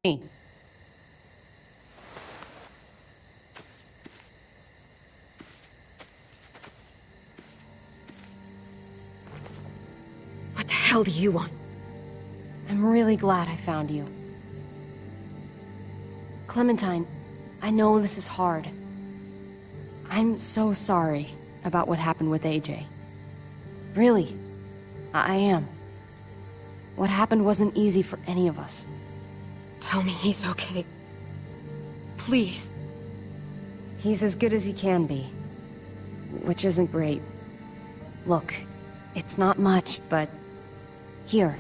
Me. What the hell do you want? I'm really glad I found you. Clementine, I know this is hard. I'm so sorry about what happened with AJ. Really, I am. What happened wasn't easy for any of us. Tell me he's okay. Please. He's as good as he can be, which isn't great. Look, it's not much, but here.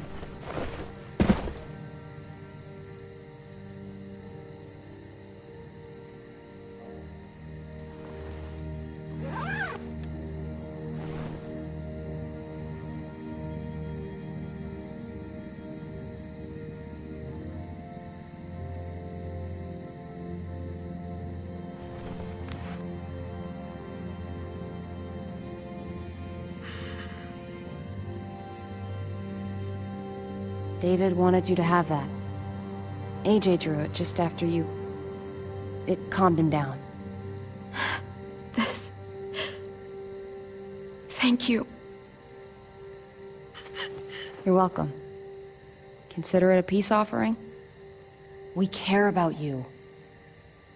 David wanted you to have that. AJ drew it just after you... It calmed him down. This... Thank you. You're welcome. Consider it a peace offering? We care about you.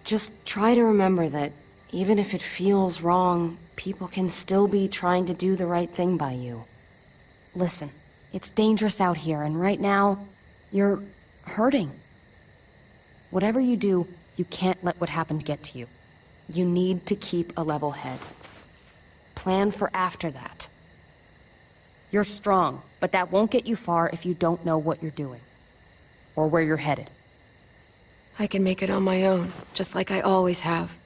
Just try to remember that even if it feels wrong, people can still be trying to do the right thing by you. Listen, it's dangerous out here, and right now, you're hurting. Whatever you do, you can't let what happened get to you. You need to keep a level head. Plan for after that. You're strong, but that won't get you far if you don't know what you're doing. Or where you're headed. I can make it on my own, just like I always have.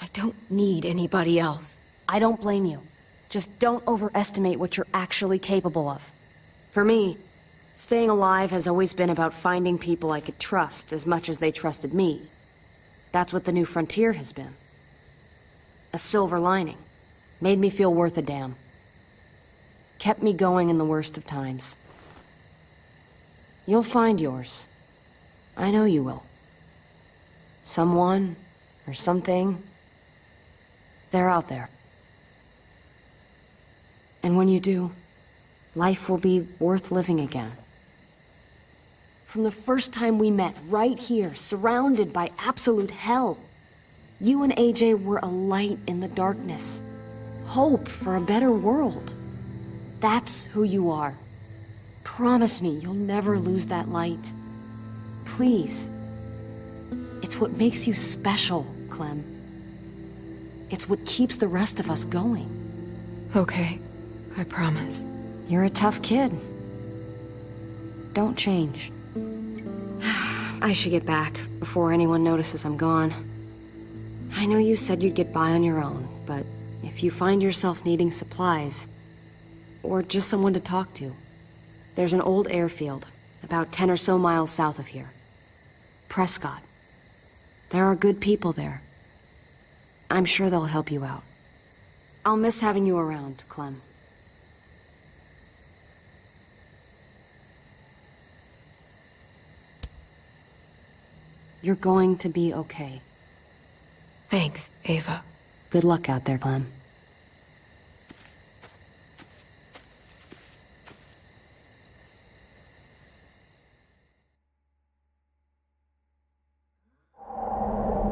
I don't need anybody else. I don't blame you. Just don't overestimate what you're actually capable of. For me, staying alive has always been about finding people I could trust as much as they trusted me. That's what the new frontier has been. A silver lining. Made me feel worth a damn. Kept me going in the worst of times. You'll find yours. I know you will. Someone, or something, they're out there. And when you do, life will be worth living again. From the first time we met, right here, surrounded by absolute hell, you and AJ were a light in the darkness. Hope for a better world. That's who you are. Promise me you'll never lose that light. Please. It's what makes you special, Clem. It's what keeps the rest of us going. Okay, I promise. You're a tough kid. Don't change. I should get back before anyone notices I'm gone. I know you said you'd get by on your own, but if you find yourself needing supplies, or just someone to talk to, there's an old airfield, about 10 or so miles south of here. Prescott. There are good people there. I'm sure they'll help you out. I'll miss having you around, Clem. You're going to be okay. Thanks, Ava. Good luck out there, Clem.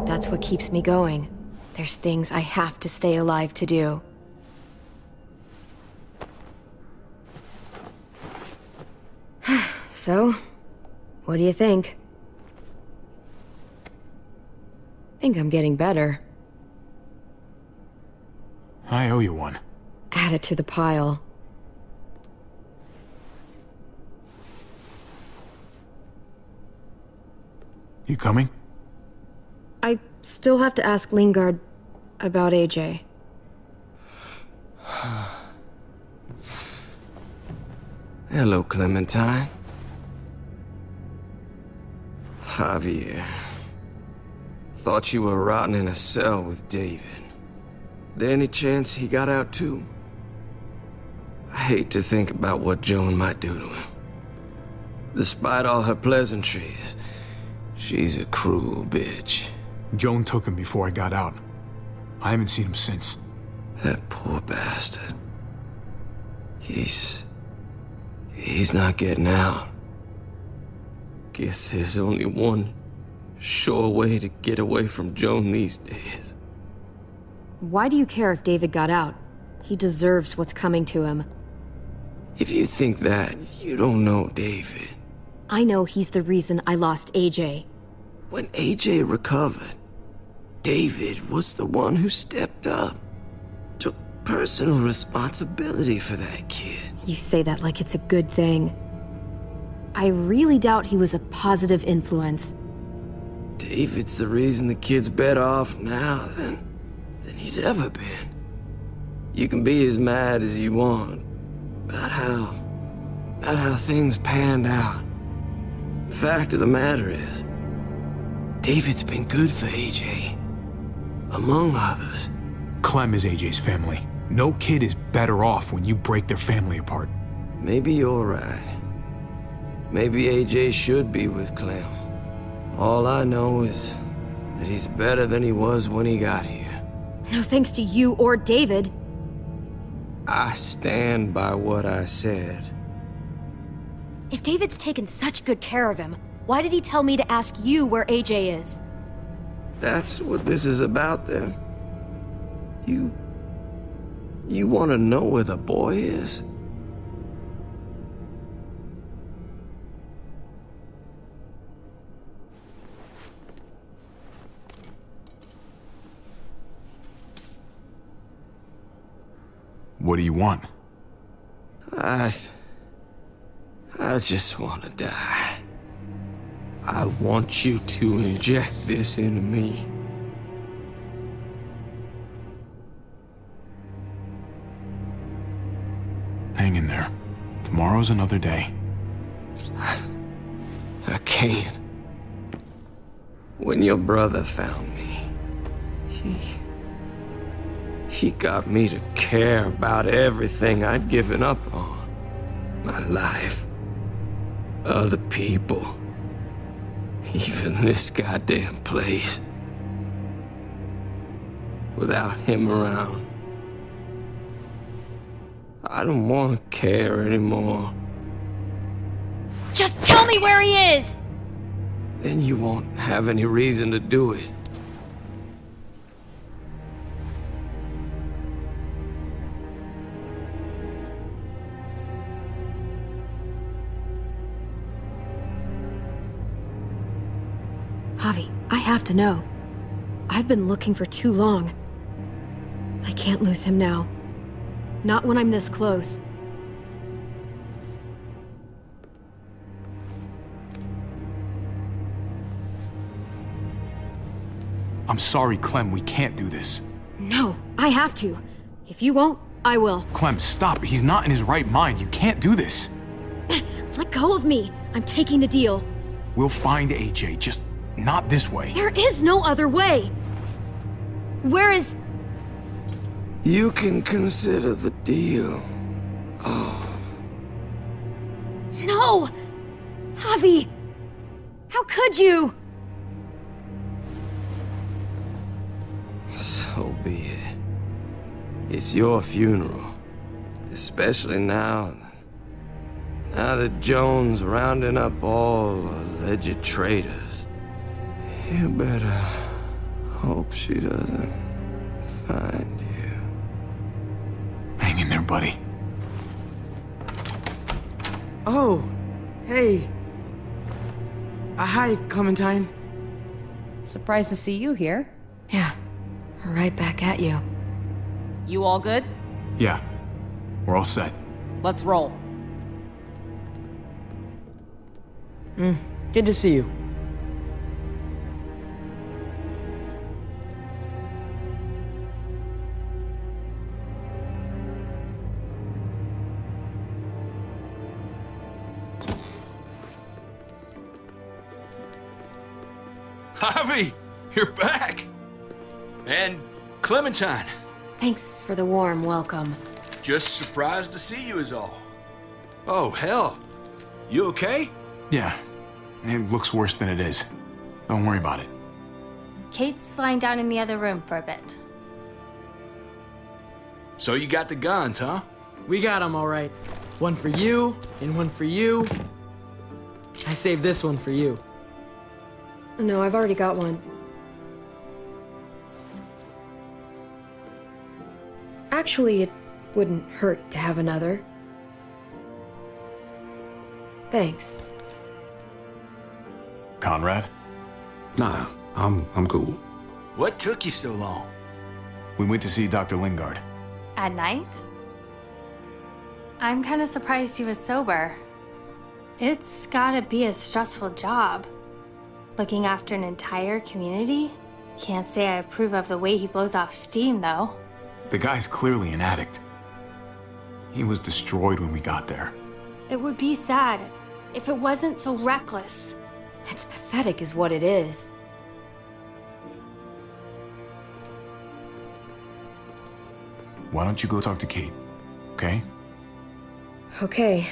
That's what keeps me going. There's things I have to stay alive to do. So, what do you think? Think I'm getting better. I owe you one. Add it to the pile. You coming? I still have to ask Lingard about AJ. Hello, Clementine. Javier. Thought you were rotting in a cell with David. There any chance he got out too? I hate to think about what Joan might do to him. Despite all her pleasantries, She's a cruel bitch. Joan took him before I got out. I haven't seen him since. That poor bastard. He's not getting out. Guess there's only one sure way to get away from Joan these days. Why do you care if David got out? He deserves what's coming to him. If you think that, you don't know David. I know he's the reason I lost AJ. When AJ recovered, David was the one who stepped up. Took personal responsibility for that kid. You say that like it's a good thing. I really doubt he was a positive influence. David's the reason the kid's better off now than he's ever been. You can be as mad as you want about how things panned out. The fact of the matter is, David's been good for AJ, among others. Clem is AJ's family. No kid is better off when you break their family apart. Maybe you're right. Maybe AJ should be with Clem. All I know is that he's better than he was when he got here. No thanks to you or David. I stand by what I said. If David's taken such good care of him, why did he tell me to ask you where AJ is? That's what this is about, then. You want to know where the boy is? What do you want? I just want to die. I want you to inject this into me. Hang in there. Tomorrow's another day. I can't. When your brother found me, he got me to care about everything I'd given up on. My life, other people, even this goddamn place. Without him around, I don't want to care anymore. Just tell me where he is! Then you won't have any reason to do it. Javi, I have to know. I've been looking for too long. I can't lose him now. Not when I'm this close. I'm sorry, Clem, we can't do this. No, I have to. If you won't, I will. Clem, stop. He's not in his right mind. You can't do this. Let go of me. I'm taking the deal. We'll find AJ, just not this way. There is no other way. Where is... You can consider the deal. Oh, No! Javi! How could you? so be it. It's your funeral. Especially now that Joan's rounding up all alleged traitors. You better hope she doesn't find you. Hang in there, buddy. Oh, hey. Hi, Clementine. Surprised to see you here. Yeah, right back at you. You all good? Yeah, we're all set. Let's roll. Good to see you. Javi, you're back! And Clementine. Thanks for the warm welcome. Just surprised to see you is all. Oh, hell. You okay? Yeah, it looks worse than it is. Don't worry about it. Kate's lying down in the other room for a bit. So you got the guns, huh? We got them all right. One for you, and one for you. I saved this one for you. No, I've already got one. Actually, it wouldn't hurt to have another. Thanks. Conrad, Nah, I'm cool. What took you so long? we went to see Dr. Lingard. At night? I'm kind of surprised he was sober. It's gotta be a stressful job. Looking after an entire community? Can't say I approve of the way he blows off steam, though. The guy's clearly an addict. He was destroyed when we got there. It would be sad if it wasn't so reckless. It's pathetic is what it is. Why don't you go talk to Kate, okay? Okay.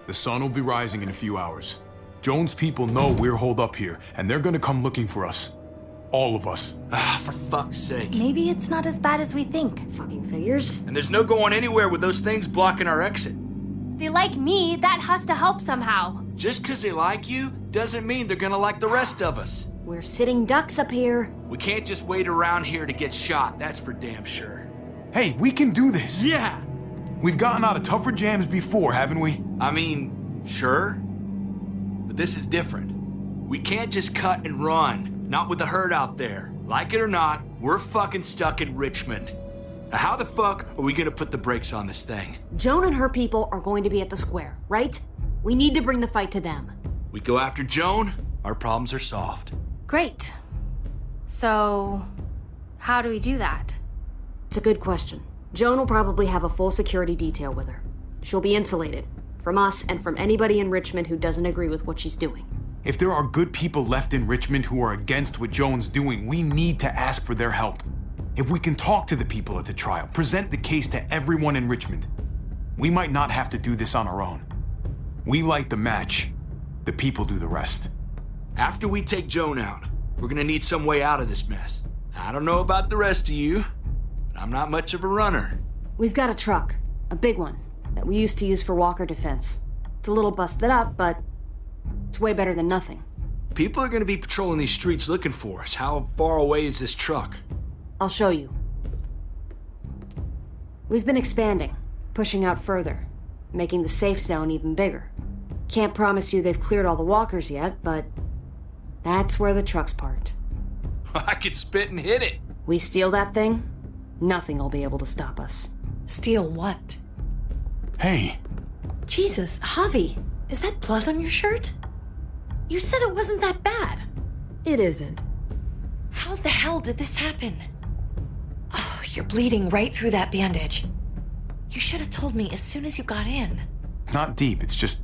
The sun will be rising in a few hours. Joan's people know we're holed up here, and they're gonna come looking for us. All of us. Ah, for fuck's sake. Maybe it's not as bad as we think. Fucking figures. And there's no going anywhere with those things blocking our exit. They like me, that has to help somehow. Just 'cause they like you doesn't mean they're gonna like the rest of us. We're sitting ducks up here. We can't just wait around here to get shot, that's for damn sure. Hey, we can do this! Yeah! We've gotten out of tougher jams before, haven't we? I mean, sure. But this is different. We can't just cut and run, not with the herd out there. Like it or not, we're fucking stuck in Richmond. Now how the fuck are we gonna put the brakes on this thing? Joan and her people are going to be at the square, right? We need to bring the fight to them. We go after Joan, our problems are solved. Great. So, how do we do that? It's a good question. Joan will probably have a full security detail with her. She'll be insulated. From us and from anybody in Richmond who doesn't agree with what she's doing. If there are good people left in Richmond who are against what Joan's doing, we need to ask for their help. If we can talk to the people at the trial, present the case to everyone in Richmond, we might not have to do this on our own. We light the match. The people do the rest. After we take Joan out, we're gonna need some way out of this mess. I don't know about the rest of you, but I'm not much of a runner. We've got a truck. A big one. That we used to use for walker defense. It's a little busted up, but it's way better than nothing. People are gonna be patrolling these streets looking for us. How far away is this truck? I'll show you. We've been expanding, pushing out further, making the safe zone even bigger. Can't promise you they've cleared all the walkers yet, but that's where the truck's parked. I could spit and hit it. We steal that thing, nothing will be able to stop us. Steal what? Hey, Jesus, Javi, is that blood on your shirt? You said it wasn't that bad. It isn't. How the hell did this happen? Oh, you're bleeding right through that bandage. You should have told me as soon as you got in. it's not deep, it's just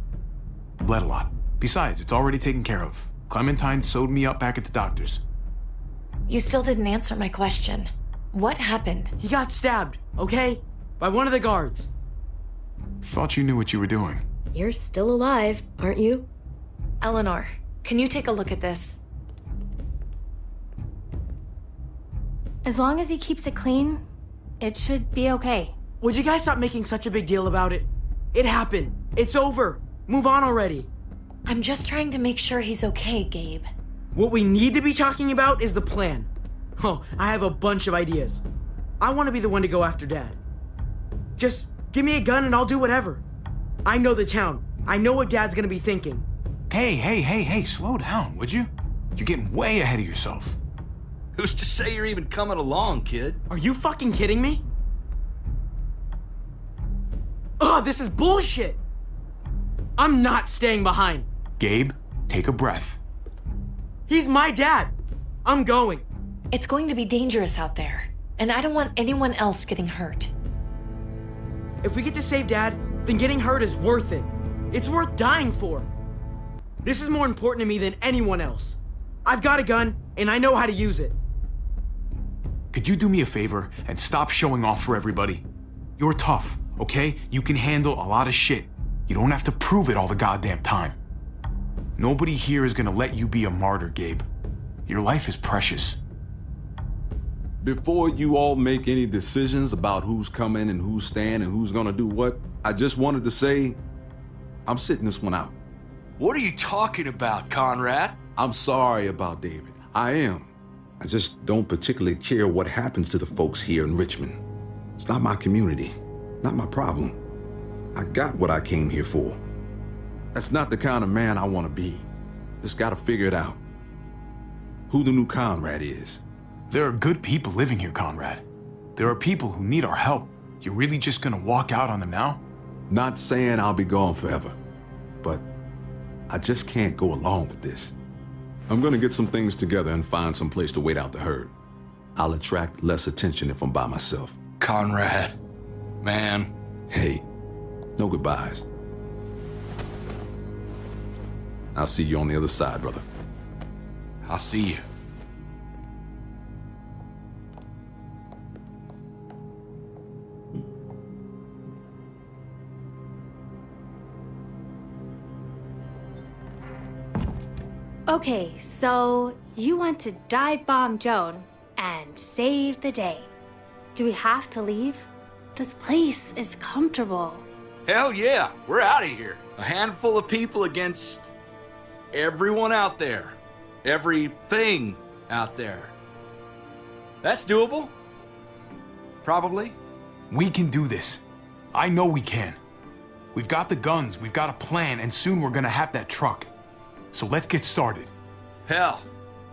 bled a lot. Besides, it's already taken care of. Clementine sewed me up back at the doctor's. You still didn't answer my question. What happened? He got stabbed, okay? By one of the guards. Thought you knew what you were doing. You're still alive, aren't you? Eleanor, can you take a look at this? As long as he keeps it clean, it should be okay. Would you guys stop making such a big deal about it? It happened. It's over. Move on already. I'm just trying to make sure he's okay, Gabe. What we need to be talking about is the plan. Oh, I have a bunch of ideas. I want to be the one to go after Dad. Just give me a gun and I'll do whatever. I know the town. I know what Dad's gonna be thinking. Hey, slow down, would you? You're getting way ahead of yourself. Who's to say you're even coming along, kid? Are you fucking kidding me? Ugh, this is bullshit! I'm not staying behind. Gabe, take a breath. He's my dad. I'm going. It's going to be dangerous out there, and I don't want anyone else getting hurt. If we get to save Dad, then getting hurt is worth it. It's worth dying for. This is more important to me than anyone else. I've got a gun, and I know how to use it. Could you do me a favor and stop showing off for everybody? You're tough, okay? You can handle a lot of shit. You don't have to prove it all the goddamn time. Nobody here is gonna let you be a martyr, Gabe. Your life is precious. Before you all make any decisions about who's coming and who's staying and who's gonna do what, I just wanted to say, I'm sitting this one out. What are you talking about, Conrad? I'm sorry about David. I am. I just don't particularly care what happens to the folks here in Richmond. It's not my community, not my problem. I got what I came here for. That's not the kind of man I want to be. Just gotta figure it out. Who the new Conrad is. There are good people living here, Conrad. There are people who need our help. You're really just gonna walk out on them now? Not saying I'll be gone forever, but I just can't go along with this. I'm gonna get some things together and find some place to wait out the herd. I'll attract less attention if I'm by myself. Conrad, man. Hey, no goodbyes. I'll see you on the other side, brother. I'll see you. Okay, so you want to dive bomb Joan and save the day. Do we have to leave? This place is comfortable. Hell yeah, we're out of here. A handful of people against everyone out there. Everything out there. That's doable. Probably. We can do this. I know we can. We've got the guns, we've got a plan, and soon we're gonna have that truck. So let's get started. Hell,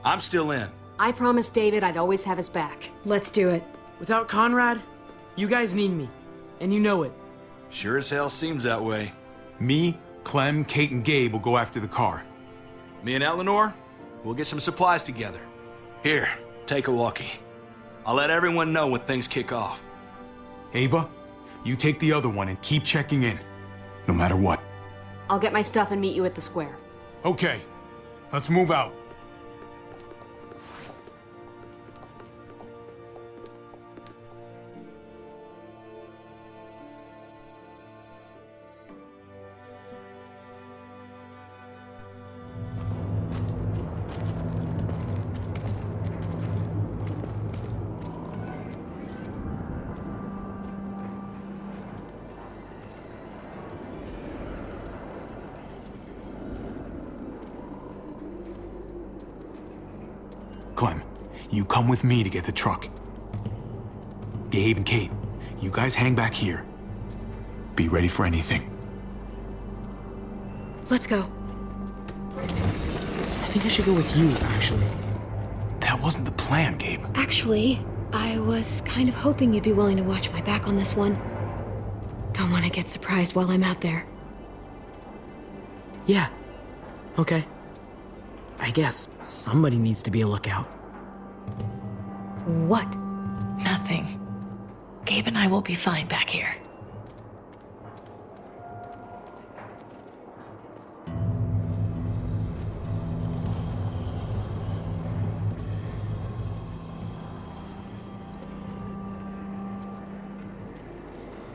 I'm still in. I promised David I'd always have his back. Let's do it. Without Conrad, you guys need me. And you know it. Sure as hell seems that way. Me, Clem, Kate, and Gabe will go after the car. Me and Eleanor, we'll get some supplies together. Here, take a walkie. I'll let everyone know when things kick off. Ava, you take the other one and keep checking in, no matter what. I'll get my stuff and meet you at the square. Okay, let's move out. Clem, you come with me to get the truck. Gabe and Kate, you guys hang back here. Be ready for anything. Let's go. I think I should go with you, actually. That wasn't the plan, Gabe. Actually, I was kind of hoping you'd be willing to watch my back on this one. Don't want to get surprised while I'm out there. Yeah. Okay. I guess somebody needs to be a lookout. What? Nothing. Gabe and I will be fine back here.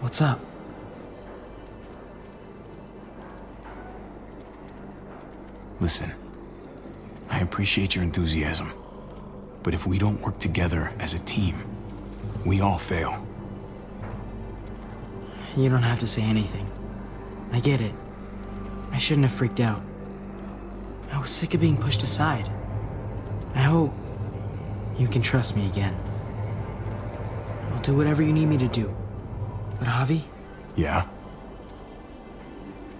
What's up? Listen, I appreciate your enthusiasm, but if we don't work together as a team, we all fail. You don't have to say anything. I get it. I shouldn't have freaked out. I was sick of being pushed aside. I hope you can trust me again. I'll do whatever you need me to do. But Javi, Yeah?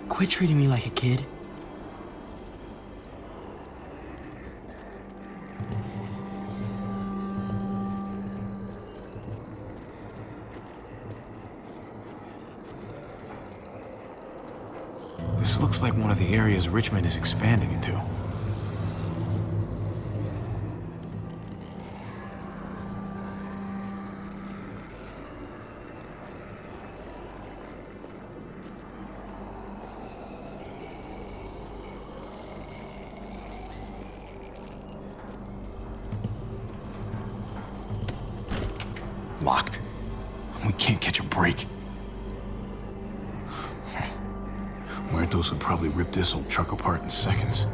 quit treating me like a kid. This looks like one of the areas Richmond is expanding into. Locked. We can't catch a break. Muertos would probably rip this old truck apart in seconds.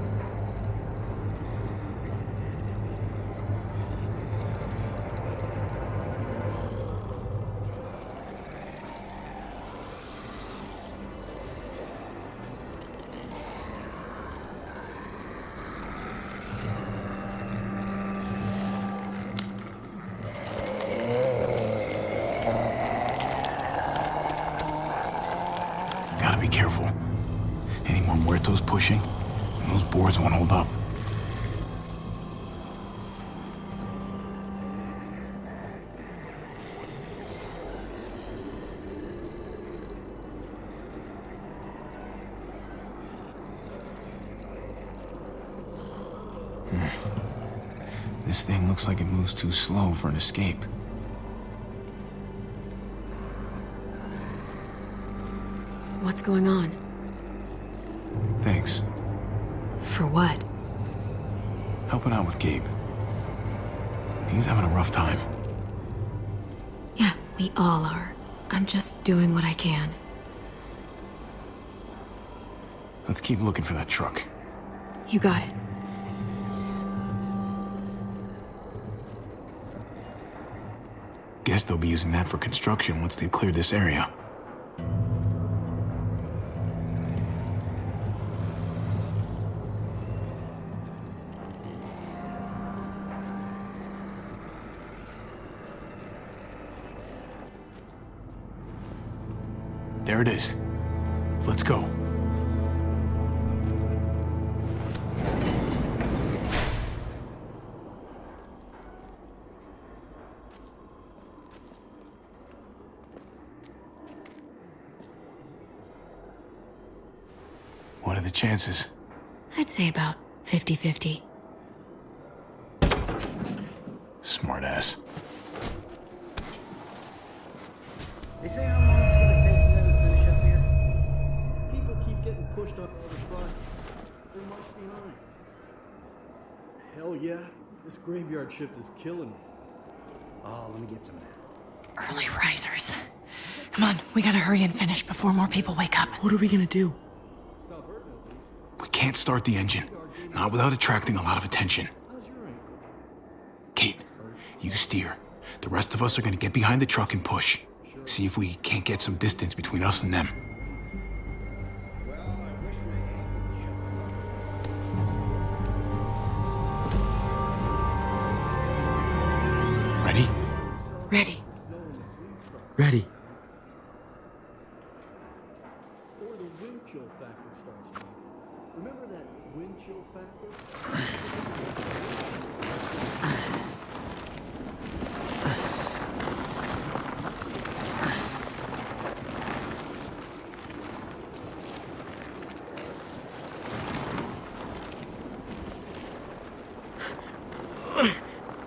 be careful. Any more muertos pushing, and those boards won't hold up. This thing looks like it moves too slow for an escape. What's going on? Thanks. For what? Helping out with Gabe. He's having a rough time. Yeah, we all are. I'm just doing what I can. Let's keep looking for that truck. You got it. Guess they'll be using that for construction once they've cleared this area. There it is. Let's go. What are the chances? I'd say about 50-50. Smartass. They say how long it's gonna take for them to finish up here. People keep getting pushed up to the front. They're much behind. Hell yeah, this graveyard shift is killing me. Oh, let me get some of that. Early risers. Come on, we gotta hurry and finish before more people wake up. What are we gonna do? We can't start the engine. Not without attracting a lot of attention. Kate, you steer. The rest of us are gonna get behind the truck and push. See if we can't get some distance between us and them. Ready? Ready. Ready. Or the wind chill factor starts. Remember that wind chill factor?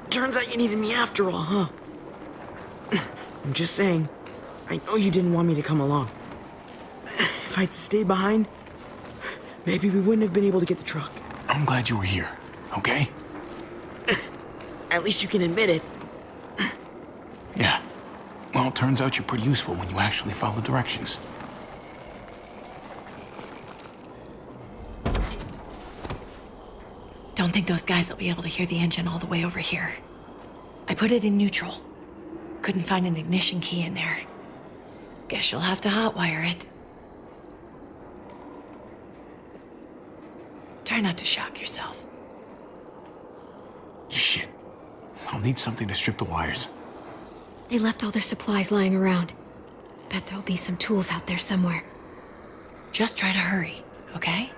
Turns out you needed me after all, huh? I'm just saying, I know you didn't want me to come along. If I'd stayed behind, maybe we wouldn't have been able to get the truck. I'm glad you were here, okay? At least you can admit it. Yeah. Well, it turns out you're pretty useful when you actually follow directions. Don't think those guys will be able to hear the engine all the way over here. I put it in neutral. Couldn't find an ignition key in there. Guess you'll have to hotwire it. Try not to shock yourself. Shit. I'll need something to strip the wires. They left all their supplies lying around. Bet there'll be some tools out there somewhere. Just try to hurry, okay?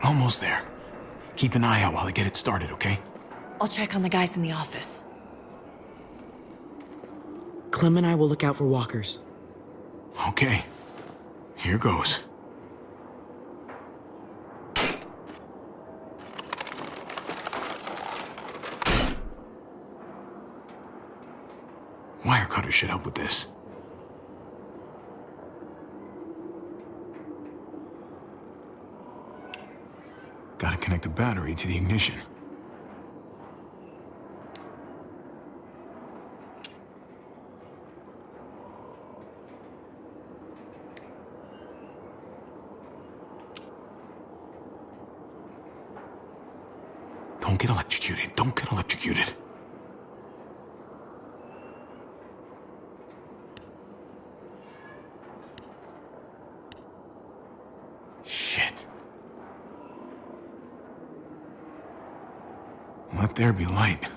Almost there. Keep an eye out while I get it started, okay? I'll check on the guys in the office. Clem and I will look out for walkers. Okay. Here goes. Wire cutter should help with this. Gotta connect the battery to the ignition. Don't get electrocuted. Don't get electrocuted. Shit. Let there be light.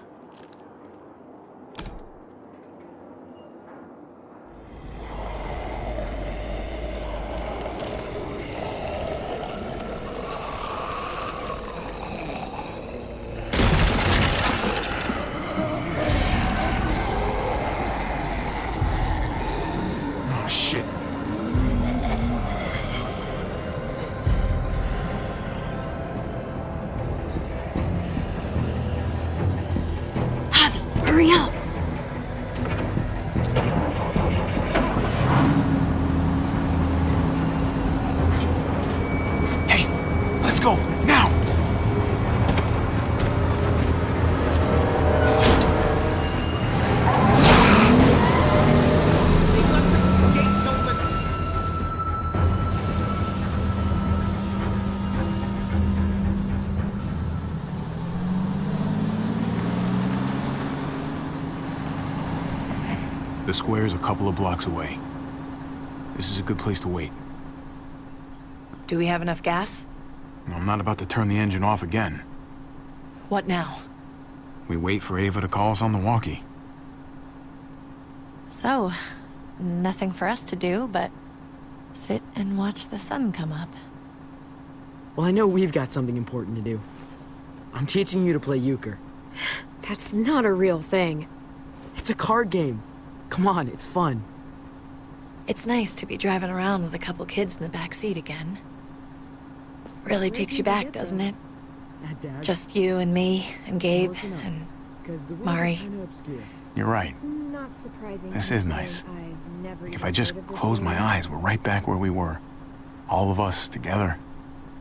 Oh, shit. Javi, hurry up! Hey, let's go, now! The square's a couple of blocks away. This is a good place to wait. Do we have enough gas? I'm not about to turn the engine off again. What now? We wait for Ava to call us on the walkie. So, nothing for us to do but sit and watch the sun come up. Well, I know we've got something important to do. I'm teaching you to play euchre. That's not a real thing. It's a card game. Come on, it's fun. It's nice to be driving around with a couple kids in the back seat again. Really takes you back, doesn't it? Just you and me and Gabe and Mari. You're right. This is nice. Like if I just close my eyes, we're right back where we were. All of us together.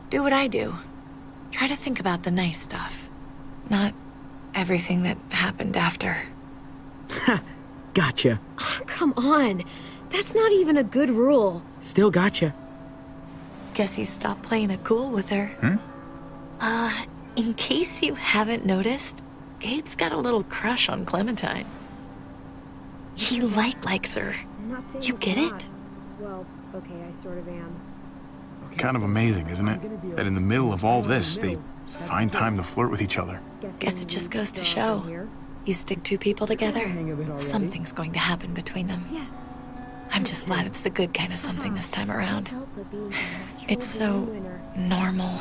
Do what I do. Try to think about the nice stuff. Not everything that happened after. Gotcha. Oh, come on. That's not even a good rule. Still gotcha. Guess he stopped playing it cool with her. In case you haven't noticed, Gabe's got a little crush on Clementine. He likes her. You get it? Well, okay, I sort of am. Kind of amazing, isn't it? That in the middle of all this, they find time to flirt with each other. Guess it just goes to show. You stick two people together, something's going to happen between them. I'm just glad it's the good kind of something this time around. It's so normal,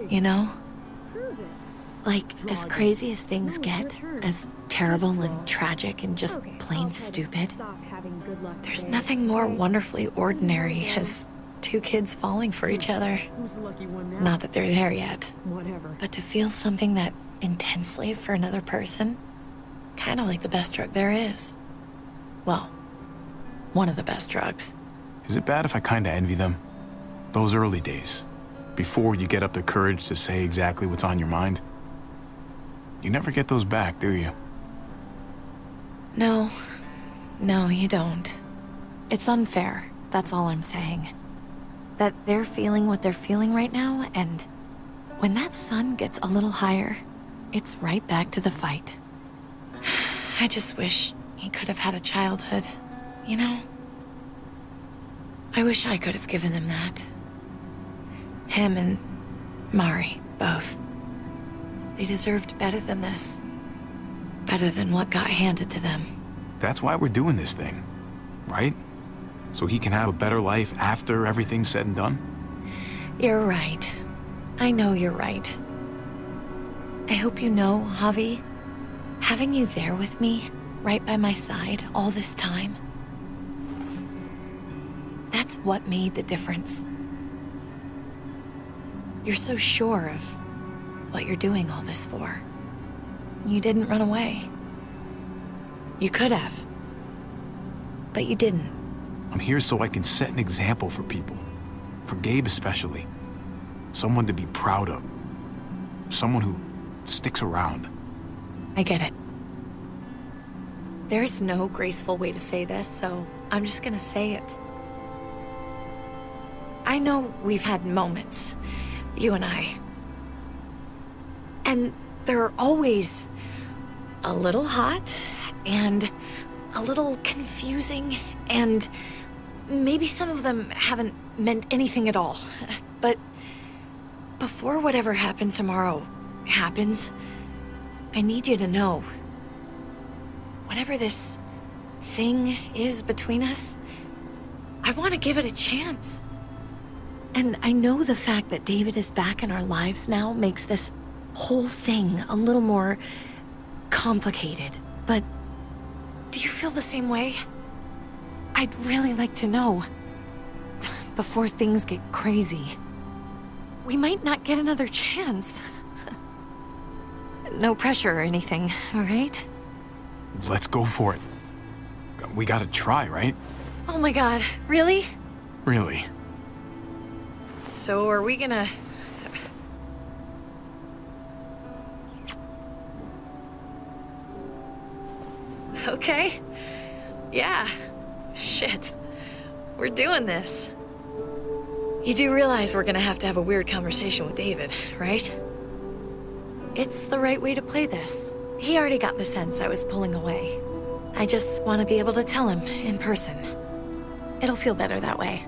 you know? Like, as crazy as things get, as terrible and tragic and just plain stupid, there's nothing more wonderfully ordinary as two kids falling for each other. Not that they're there yet, but to feel something that intensely for another person, kind of like the best drug there is. Well, one of the best drugs. Is it bad if I kind of envy them? Those early days, before you get up the courage to say exactly what's on your mind. You never get those back, do you? No, you don't. It's unfair, that's all I'm saying. That they're feeling what they're feeling right now, and when that sun gets a little higher, it's right back to the fight. I just wish he could have had a childhood, you know? I wish I could have given him that. Him and Mari, both. They deserved better than this. Better than what got handed to them. That's why we're doing this thing, right? So he can have a better life after everything's said and done? You're right. I know you're right. I hope you know, Javi, having you there with me, right by my side, all this time, that's what made the difference. You're so sure of what you're doing all this for. You didn't run away. You could have. But you didn't. I'm here so I can set an example for people. For Gabe especially. Someone to be proud of. Someone who sticks around. I get it. There's no graceful way to say this, so I'm just gonna say it. I know we've had moments, you and I. And they're always a little hot and a little confusing, and maybe some of them haven't meant anything at all. But before whatever happens tomorrow happens, I need you to know, whatever this thing is between us, I want to give it a chance. And I know the fact that David is back in our lives now makes this whole thing a little more complicated. But do you feel the same way? I'd really like to know, before things get crazy. We might not get another chance. No pressure or anything, all right? Let's go for it. We gotta try, right? Oh my god, really? Really. So are we gonna... Okay. Yeah. Shit. We're doing this. You do realize we're gonna have to have a weird conversation with David, right? It's the right way to play this. He already got the sense I was pulling away. I just want to be able to tell him in person. It'll feel better that way.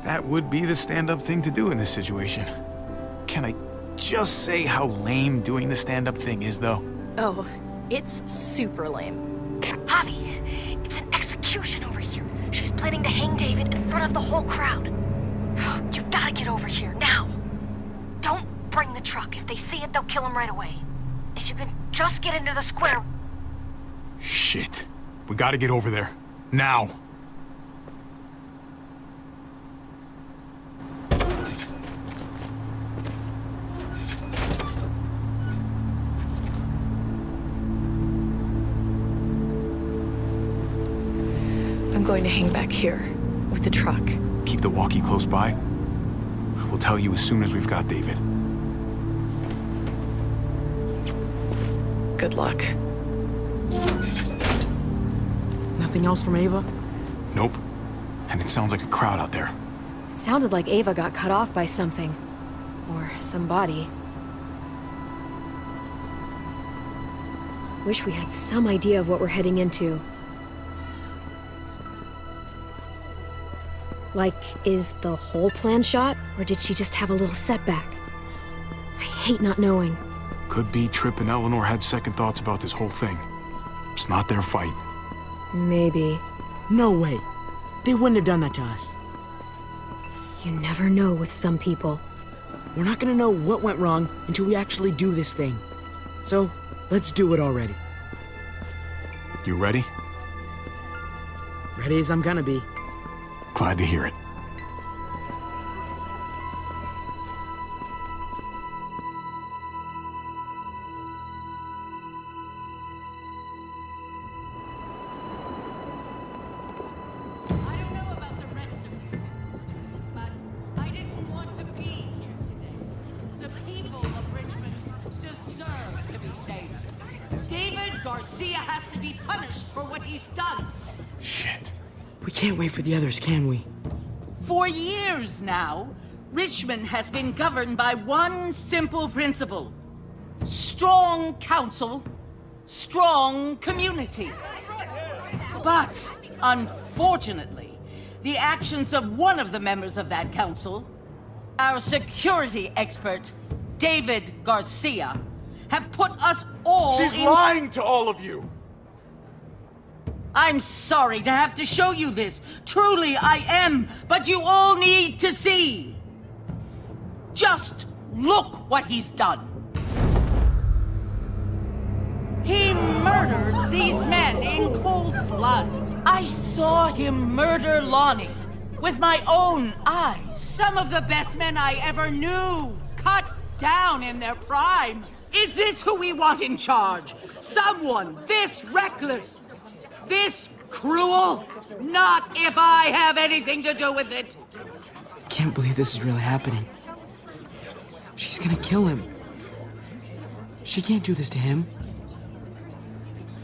That would be the stand-up thing to do in this situation. Can I just say how lame doing the stand-up thing is, though? Oh, it's super lame. Javi, it's an execution over here. She's planning to hang David in front of the whole crowd. You've got to get over here, now. Don't bring the truck. If they see it, they'll kill him right away. If you can just get into the square... Shit. We gotta get over there. Now. I'm going to hang back here with the truck. Keep the walkie close by. We'll tell you as soon as we've got David. Good luck. Nothing else from Ava? Nope. And it sounds like a crowd out there. It sounded like Ava got cut off by something. Or somebody. Wish we had some idea of what we're heading into. Like, is the whole plan shot? Or did she just have a little setback? I hate not knowing. Could be Tripp and Eleanor had second thoughts about this whole thing. It's not their fight. Maybe. No way. They wouldn't have done that to us. You never know with some people. We're not gonna know what went wrong until we actually do this thing. So, let's do it already. You ready? Ready as I'm gonna be. Glad to hear it. Garcia has to be punished for what he's done. Shit. We can't wait for the others, can we? For years now, Richmond has been governed by one simple principle. Strong council, strong community. But, unfortunately, the actions of one of the members of that council, our security expert, David Garcia, have put us all She's lying to all of you! I'm sorry to have to show you this. Truly, I am. But you all need to see. Just look what he's done. He murdered these men in cold blood. I saw him murder Lonnie with my own eyes. Some of the best men I ever knew, cut down in their prime. Is this who we want in charge? Someone this reckless, this cruel? Not if I have anything to do with it. Can't believe this is really happening. She's gonna kill him. She can't do this to him.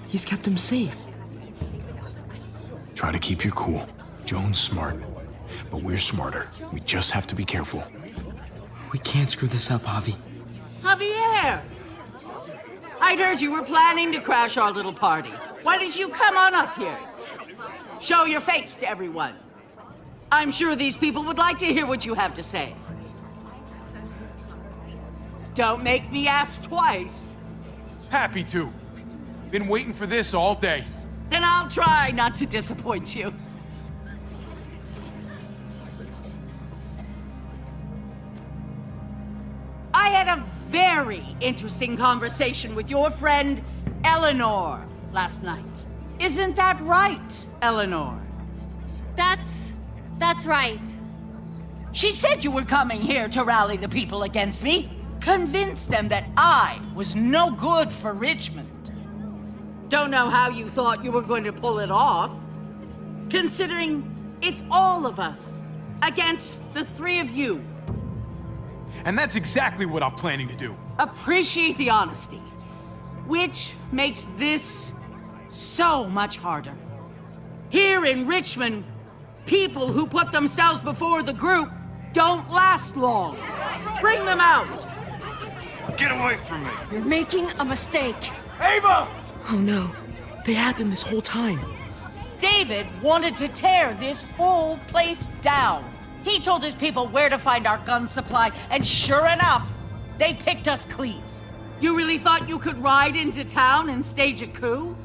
He's kept him safe. Try to keep your cool. Joan's smart, but we're smarter. We just have to be careful. We can't screw this up, Javi. Javier! I'd heard you were planning to crash our little party. Why don't you come on up here? Show your face to everyone. I'm sure these people would like to hear what you have to say. Don't make me ask twice. Happy to. Been waiting for this all day. Then I'll try not to disappoint you. I had a very interesting conversation with your friend Eleanor last night. Isn't that right, Eleanor? That's right. She said you were coming here to rally the people against me, convince them that I was no good for Richmond. Don't know how you thought you were going to pull it off, considering it's all of us against the three of you. And that's exactly what I'm planning to do. Appreciate the honesty, which makes this so much harder. Here in Richmond, people who put themselves before the group don't last long. Bring them out. Get away from me. You're making a mistake. Ava! Oh no, they had them this whole time. David wanted to tear this whole place down. He told his people where to find our gun supply, and sure enough, they picked us clean. You really thought you could ride into town and stage a coup?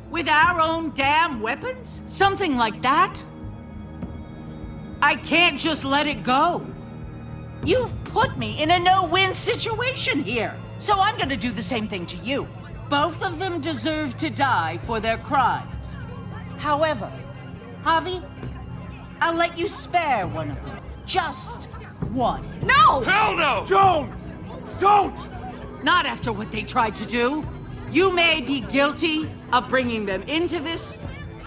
With our own damn weapons? Something like that? I can't just let it go. You've put me in a no-win situation here, so I'm gonna do the same thing to you. Both of them deserve to die for their crimes. However, Javi, I'll let you spare one of them. Just one. No! Hell no! Joan! Don't! Not after what they tried to do. You may be guilty of bringing them into this,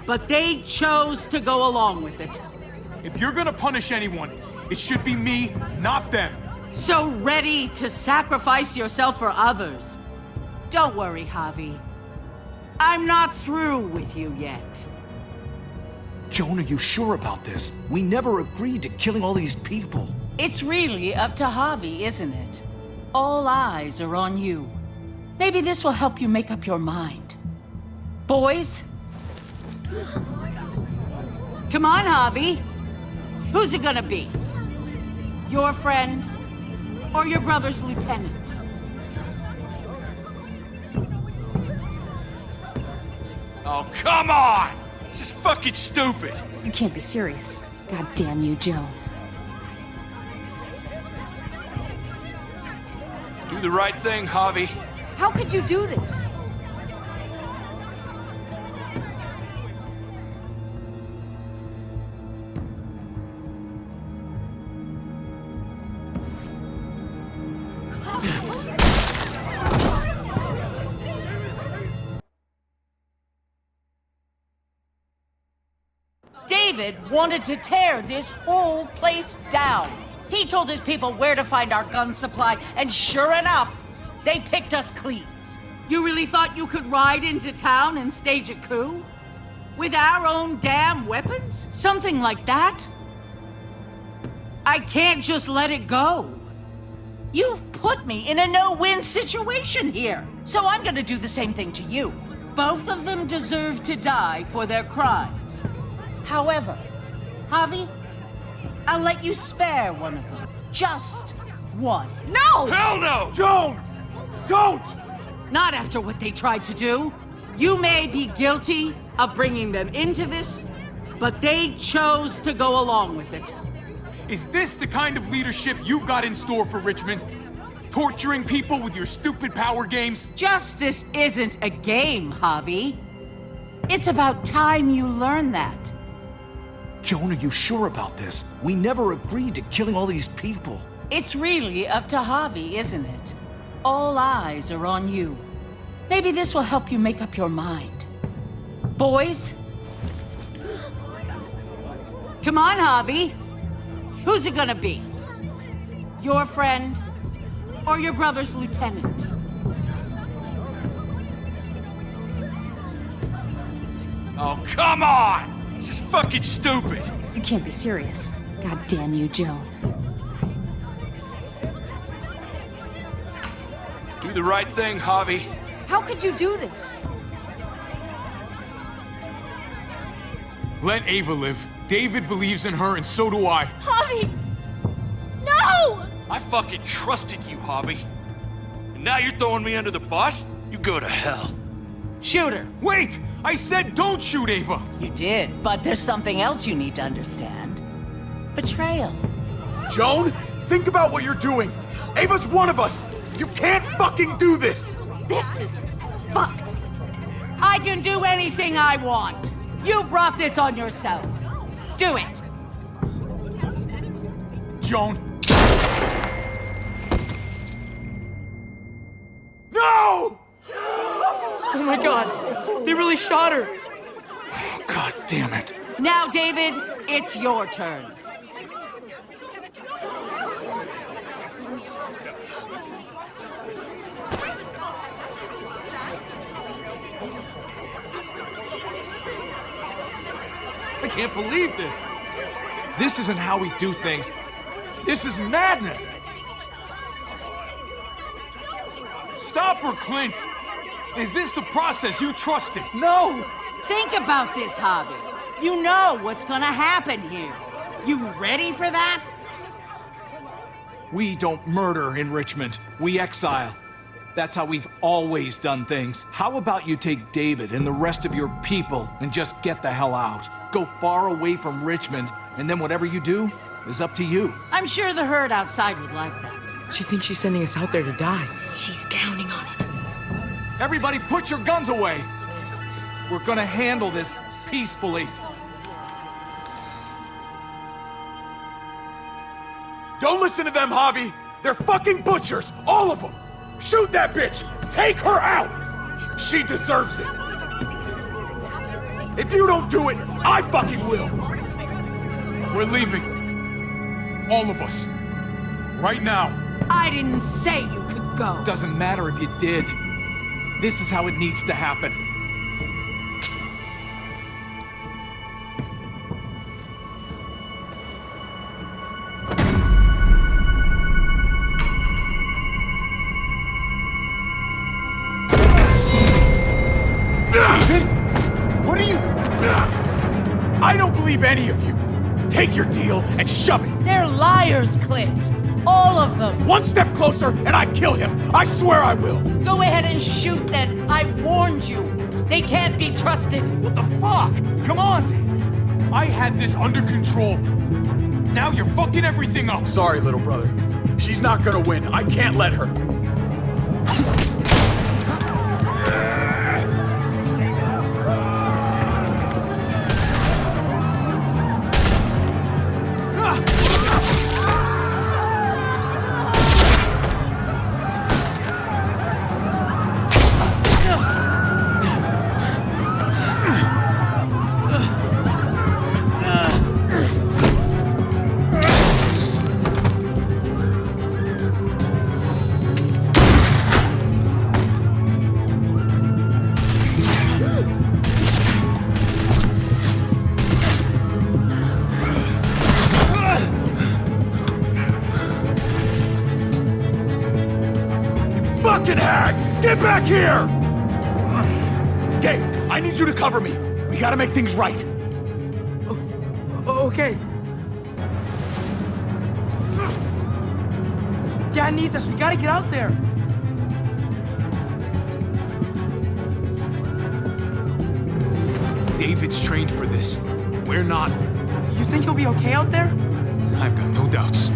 but they chose to go along with it. If you're gonna punish anyone, it should be me, not them. So ready to sacrifice yourself for others. Don't worry, Javi. I'm not through with you yet. Joan, are you sure about this? We never agreed to killing all these people. It's really up to Javi, isn't it? All eyes are on you. Maybe this will help you make up your mind. Boys? Come on, Javi. Who's it gonna be? Your friend or your brother's lieutenant? Oh, come on! This is fucking stupid. You can't be serious. God damn you, Joan. Do the right thing, Javi. How could you do this? David wanted to tear this whole place down. He told his people where to find our gun supply, and sure enough, they picked us clean. You really thought you could ride into town and stage a coup? With our own damn weapons? Something like that? I can't just let it go. You've put me in a no-win situation here, so I'm gonna do the same thing to you. Both of them deserve to die for their crimes. However, Javi, I'll let you spare one of them. Just one. No! Hell no! Joan! Don't! Not after what they tried to do. You may be guilty of bringing them into this, but they chose to go along with it. Is this the kind of leadership you've got in store for Richmond? Torturing people with your stupid power games? Justice isn't a game, Javi. It's about time you learn that. Joan, are you sure about this? We never agreed to killing all these people. It's really up to Javi, isn't it? All eyes are on you. Maybe this will help you make up your mind. Boys? Come on, Javi. Who's it gonna be? Your friend or your brother's lieutenant? Oh, come on! This is fucking stupid. You can't be serious. God damn you, Joan. Do the right thing, Javi. How could you do this? Let Ava live. David believes in her, and so do I. Javi! No! I fucking trusted you, Javi. And now you're throwing me under the bus? You go to hell. Shoot her. Wait! I said don't shoot Ava! You did, but there's something else you need to understand. Betrayal. Joan, think about what you're doing. Ava's one of us. You can't fucking do this. This is fucked. I can do anything I want. You brought this on yourself. Do it. Joan. No! Oh my god, they really shot her. God damn it. Now, David, it's your turn. I can't believe this. This isn't how we do things. This is madness. Stop her, Clint! Is this the process you trusted? No! Think about this, Javi. You know what's gonna happen here. You ready for that? We don't murder in Richmond. We exile. That's how we've always done things. How about you take David and the rest of your people and just get the hell out? Go far away from Richmond, and then whatever you do is up to you. I'm sure the herd outside would like that. She thinks she's sending us out there to die. She's counting on it. Everybody put your guns away. We're gonna handle this peacefully. Don't listen to them, Javi. They're fucking butchers, all of them. Shoot that bitch. Take her out. She deserves it. If you don't do it, I fucking will. We're leaving. All of us. Right now. I didn't say you could go. Doesn't matter if you did. This is how it needs to happen. David? What are you... I don't believe any of you. Take your deal and shove it. They're liars, Clint. All of them. One step closer and I kill him. I swear I will. Go ahead and shoot then. I warned you. They can't be trusted. What the fuck? Come on, David. I had this under control. Now you're fucking everything up. Sorry, little brother. She's not gonna win. I can't let her. Fucking hag! Get back here! Okay, I need you to cover me. We gotta make things right. Okay. Dad needs us. We gotta get out there. David's trained for this. We're not. You think he'll be okay out there? I've got no doubts.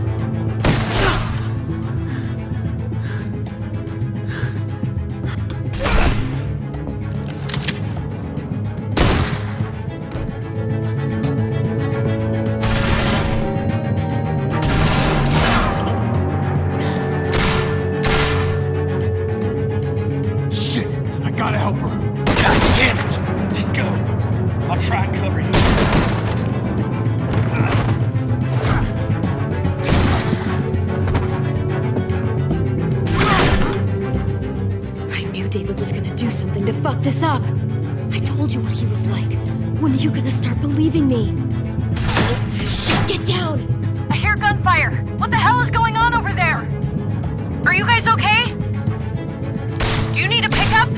Shit! I gotta help her. God damn it! Just go. I'll try and cover you. I knew David was gonna do something to fuck this up. I told you what he was like. When are you gonna start believing me? Shit, get down! I hear gunfire. What the hell is going on over there? Are you guys okay? Do you need a pickup?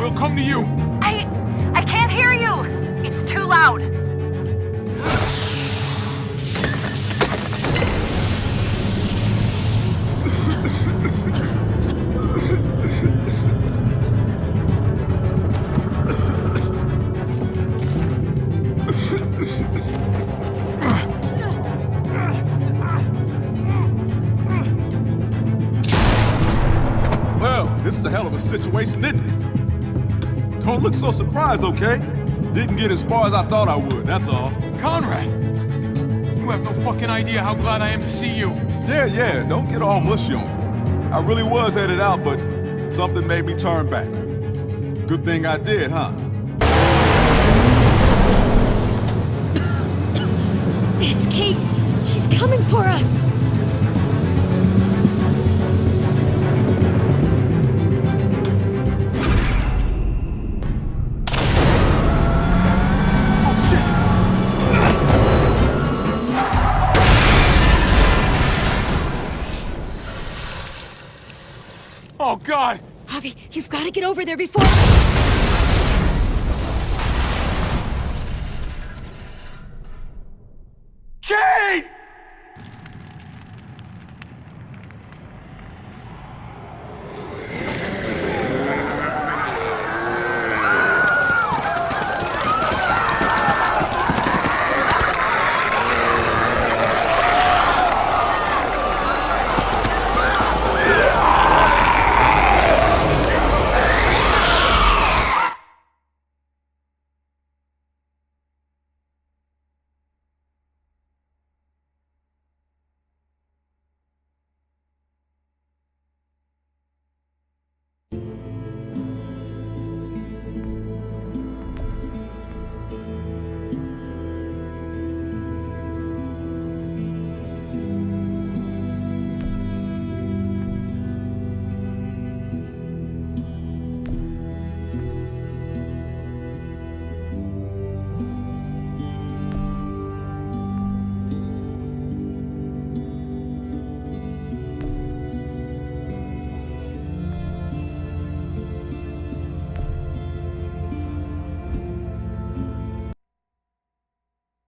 it'll come to you. I can't hear you! It's too loud. Well, this is a hell of a situation, isn't it? Don't look so surprised, okay? Didn't get as far as I thought I would, that's all. Conrad! You have no fucking idea how glad I am to see you. Yeah, don't get all mushy on me. I really was headed out, but something made me turn back. Good thing I did, huh? It's Kate. She's coming for us. Oh, God! Javi, you've got to get over there before...